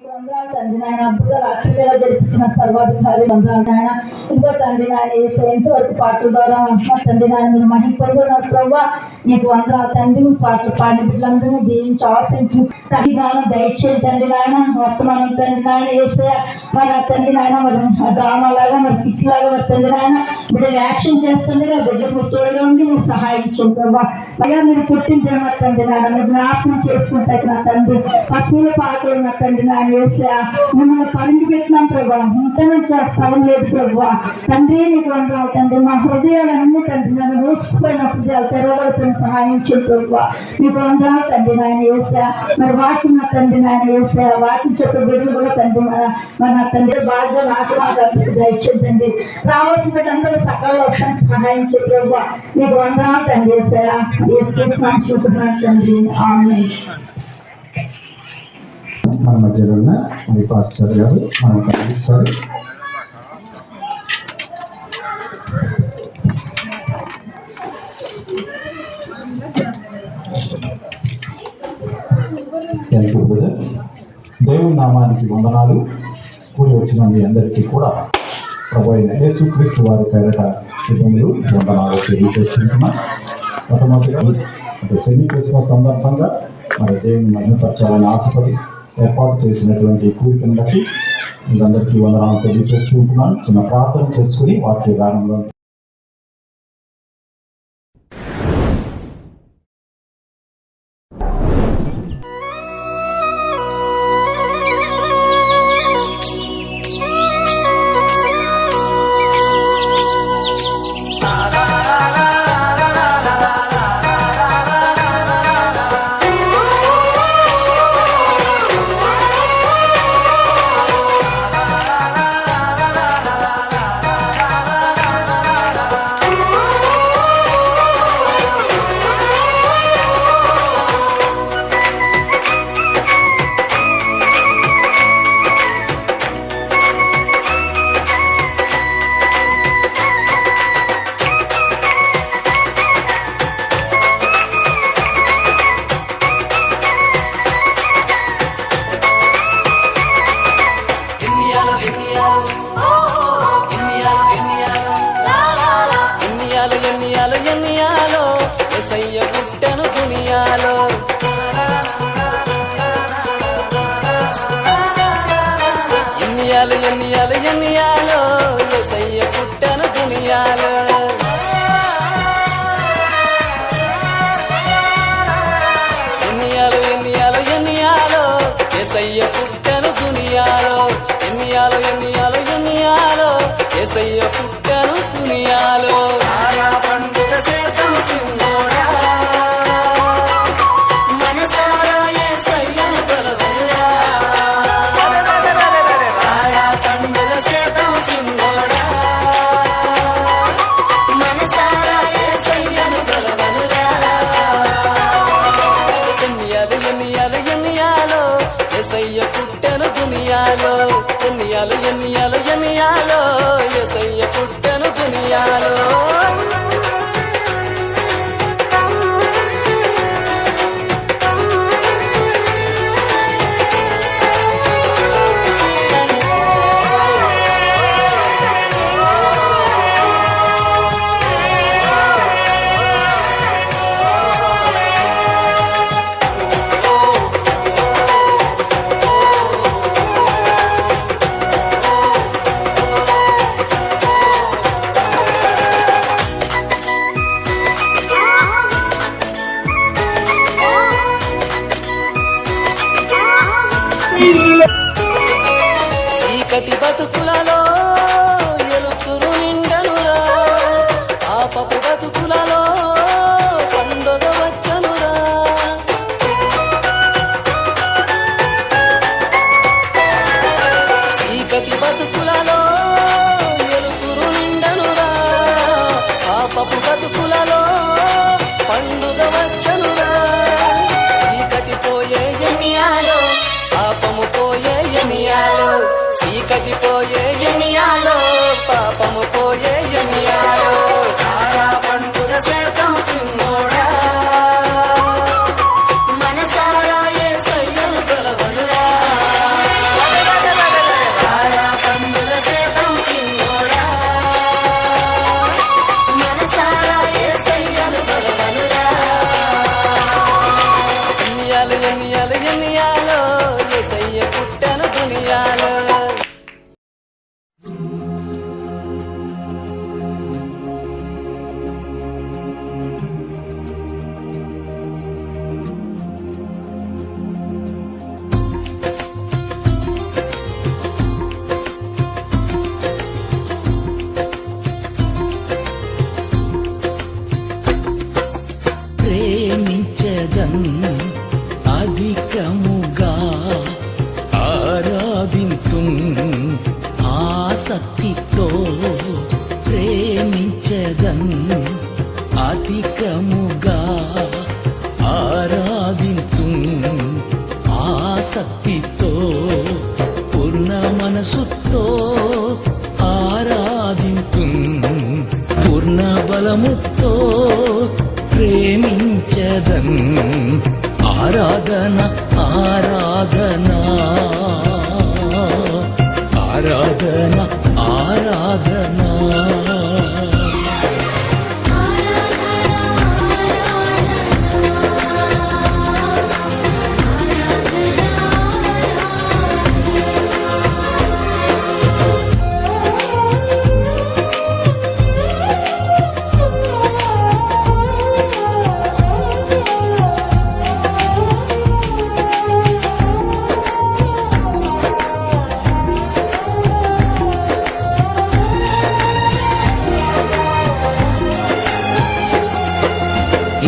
వందనాలు తండ్రి నాయన, అద్భుతాలు ఆశ్చర్యాలు జరిపించిన సర్వాధికారి వందనాలు నాయన. ఇంకో తండ్రి నాయన ఎంతవరకు పాటల ద్వారా మా తండ్రి నాయన మీరు మహిమ పొందుతున్నారు ప్రభావ. నీకు వందనాలు తండ్రి. పాటలు పాడిన బిడ్డలందరినీ దీవించి ఆశించి తగిన దయచేయండి తండ్రి నాయన. వర్తమానం తండ్రి నాయన వేసే మరి ఆ తండ్రి నాయన మరి డ్రామా లాగా మరి కిట్ లాగా మరి తండ్రి నాయన బిడ్డలు యాక్షన్ చేస్తుండగా బిడ్డలకు తోడుగా ఉండి మీరు సహాయించండి ప్రభావ. అయ్యా మీరు పుట్టిన తండ్రి నాయన మీరు జ్ఞాపకం చేసుకుంటే నా తండ్రి పశువుల పాటలు నా తండ్రి నాయన మిమ్మల్ని పరిధి పెట్టినాం ప్రభా. ఇంత స్థలం లేదు ప్రభా. తండ్రి నీకు వందనాలు తండ్రి. మా హృదయాలన్నీ తండ్రి నన్ను మూసుకుపోయిన హృదయాలు తెరవబడుతున్న సహాయించు ప్రభా. మీకు వందనాలు తండ్రి నాయన వేసా. మరి వాటి నా తండ్రి నాయన వేసా. వాటి చెప్పే బిడ్డలు కూడా తండ్రి మరి నా తండ్రి బాగా వాటి మాకు దయచేద్దండి. రావాల్సిన బిడ్డ అందరూ సకాల వర్షానికి సహాయించే ప్రభా. నీకు వందనాలు తండ్రి వేసా. వేసుకుంటున్నాను తండ్రి. ఆమేన్. మన మధ్యలో ఉన్న మరి పాస్టర్ గారు మనం కనిపిస్తారు. దేవుని నామానికి వందనాలు. కూడి వచ్చిన మీ అందరికీ కూడా ప్రభు అయిన యేసుక్రీస్తు వారి పేరట శుభములు వందనాలు తెలియజేస్తున్నాం. మొట్టమొదటిగా సెమీ క్రిస్మస్ సందర్భంగా మరి దేవుని మహిమపరచాలని ఆశపడి ఏర్పాటు చేసినటువంటి కూడికను బట్టి మీరందరికీ వందనాలు తెలియజేస్తూ ఉంటున్నాను. చిన్న ప్రార్థన చేసుకుని వాక్య గానంలో యేసయ్య పుట్టెను దునియాలో. ఎన్నియాలు ఎన్నియాలు ఎన్నియాలో యేసయ్య పుట్టెను దునియాలో. ఎన్నియాలు ఎన్నియాలు ఎన్నియాలో యేసయ్య పుట్టెను దునియాలో. ఎన్నియాలు ఎన్నియాలు ఎన్నియాలో యేసయ్య పుట్టెను దునియాలో. పండుగ సేతం సింగోడా మనసారా యేసయ్యను కొలవెరా. పండుగ సేతం సింగోడా మనసారా యేసయ్యను కొలవెరా. ఎన్నియాలు ఎన్నియాలు ఎన్నియాలో యేసయ్య పుట్టెను దునియాలో. ఎన్నియాలు ఎన్నియాలు ఎన్నియాలో యేసయ్య పుట్టెను దునియాలో. చీకటి బతుకులలో ఎలుతురు నిండనురా. పాపపు బతుకులలో పండుగ వచ్చనురా. చీకటి బతుకులలో ఎలుతురు నిండనురా. పాపపు బతుకులలో పండుగ వచ్చనురా. చీకటి పోయే ఎన్నియాలో పాపము పోయే ఎన్నియాలో. చీకటి పోయే ఎన్నియాలో పాపము పోయే ఎన్నియాలో. పండుగ సేతం సింగోడా మనసారా యేసయ్యను కొలవెరా. అధికముగా ఆరాధింతున్ ఆసక్తితో ప్రేమించదన్ అధికముగా ఆరాధింతున్ ఆసక్తితో పూర్ణ మనసుతో ఆరాధింతున్ పూర్ణ బలముతో ప్రేమించదన్ ఆరాధన ఆరాధన ఆరాధన ఆరాధన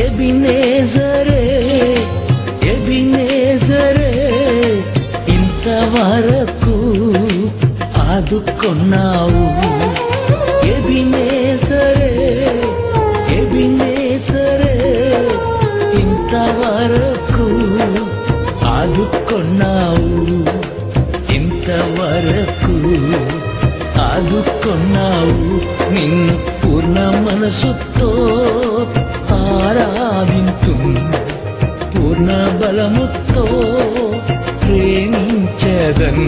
ఎబినేజరే ఎబినేజరే ఇంతవరకు ఆదుకున్నావు ఎబినేజరే ఎబినేజరే ఇంతవరకు ఆదుకున్నావు ఇంతవరకు ఆదుకున్నావు నిన్ను పూర్ణ మనసుతో ఆరాధింతు పూర్ణ బలముతో ప్రేమించదన్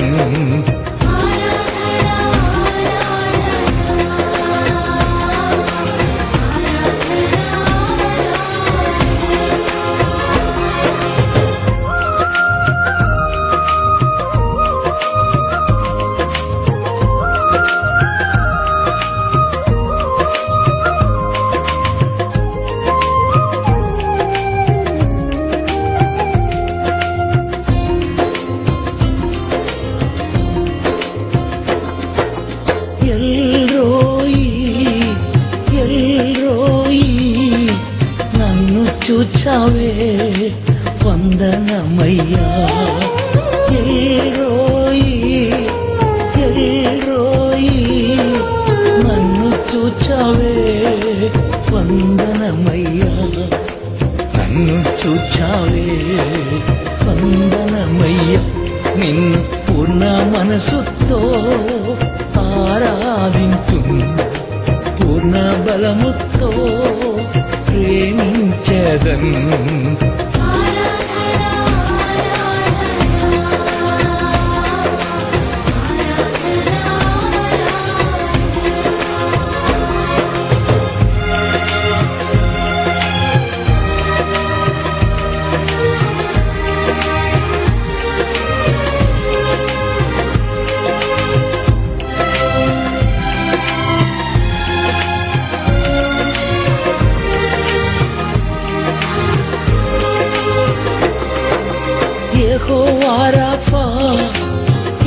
నన్ను చూచావే వందనమయ్యా ఎల్రోయి నన్ను చూచావే వందనమయ్యా నన్ను చూచావే వందనమయ్యా నిన్ను పూర్ణ మనసుతో ఆరాధింతు పూర్ణ బలముతో ప్రేమించదన్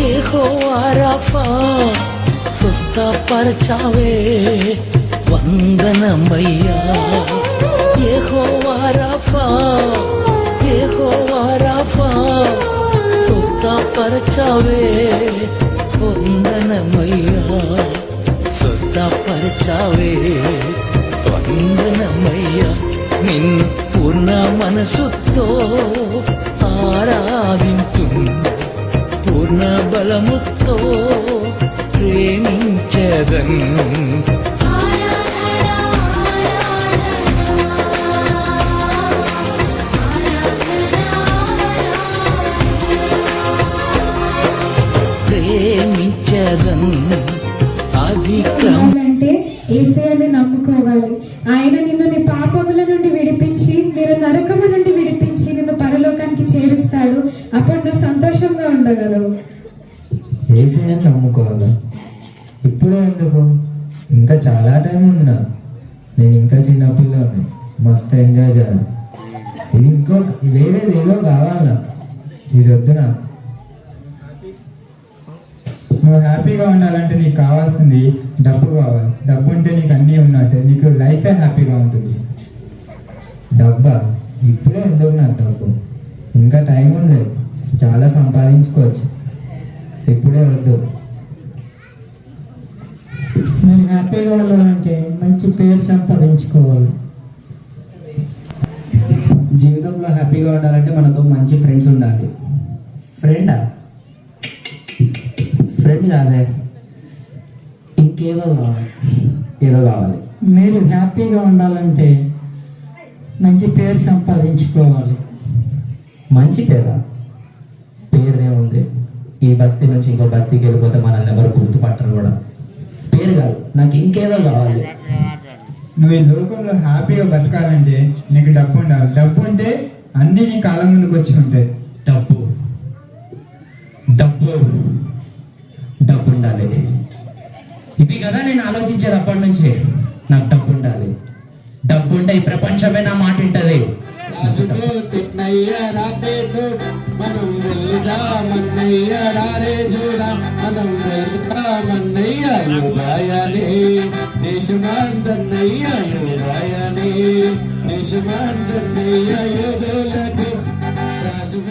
యెహోవా రాఫా స్వస్థపరచావే వందనమయ్యా యెహోవా రాఫా స్వస్థపరచావే వందనమయ్యా స్వస్థపరచావే వందనమయ్యా నిన్ను పూర్ణ మనసుతో ఆరాధింతు పూర్ణ బలముతో ప్రేమించదన్ ప్రేమించదన్ అధికం అంటే యేసయ్యని నమ్ముకోవాలి. ఆయన నిన్ను నీ పాపముల నుండి విడిపించి నేను నరకము నుండి విడిపించి నిన్ను పరలోకానికి చేరుస్తాడు. అప్పుడు నువ్వు సంతోషంగా ఉండగలవు. యేసయ్యని నమ్ముకోవాలి. ఇప్పుడు ఎందుకు, ఇంకా చాలా టైం ఉంది నాకు. నేను ఇంకా చిన్నపిల్లని, మస్తు ఎంజాయ్ చేయాలి. ఇది వేరేది ఏదో కావాలి నాకు, ఇది వద్దు నాకు. నువ్వు హ్యాపీగా ఉండాలంటే నీకు కావాల్సింది డబ్బు కావాలి. డబ్బు ఉంటే నీకు అన్నీ ఉన్నట్టే, నీకు లైఫే హ్యాపీగా ఉంటుంది. డబ్బా ఇప్పుడే ఎందుకు నాకు డబ్బు? ఇంకా టైం ఉంది, చాలా సంపాదించుకోవచ్చు. ఇప్పుడే వద్దు. నేను హ్యాపీగా ఉండాలంటే మంచి పేరు సంపాదించుకోవాలి. జీవితంలో హ్యాపీగా ఉండాలంటే మనతో మంచి ఫ్రెండ్స్ ఉండాలి. ఫ్రెండా? ఫ్రెండ్ కాదే, ఇంకేదో కావాలి, ఏదో కావాలి. మీరు హ్యాపీగా ఉండాలంటే మంచి పేరు సంపాదించుకోవాలి. మంచి పేరా? పేరునే ఉంది. ఈ బస్తీ నుంచి ఇంకో బస్తీకి వెళ్ళిపోతే మనల్ని ఎవరు గుర్తుపట్టరు కూడా. పేరు కాదు, నాకు ఇంకేదో కావాలి. నువ్వు ఈ లోకంలో హ్యాపీగా బతకాలంటే నీకు డబ్బు ఉండాలి. డబ్బు ఉంటే అన్నీ నీ కాలం ముందుకు వచ్చి ఉంటాయి. డబ్బు డబ్బు డబ్బు ఉండాలి. ఇది కదా నేను ఆలోచించేది అప్పటి నుంచి. నాకు డబ్బు ఉండాలి. డబ్బు ఉంటే ఈ ప్రపంచమే నా మాట వింటది. మనం వెళ్దామన్నయ్య రారే చూడ మనం వెళ్దామన్నయ్య యోగాయనే దేశమాంతన్నయ్య యోగాయనే దేశమాంతన్నయ్య యోగులకు రాజు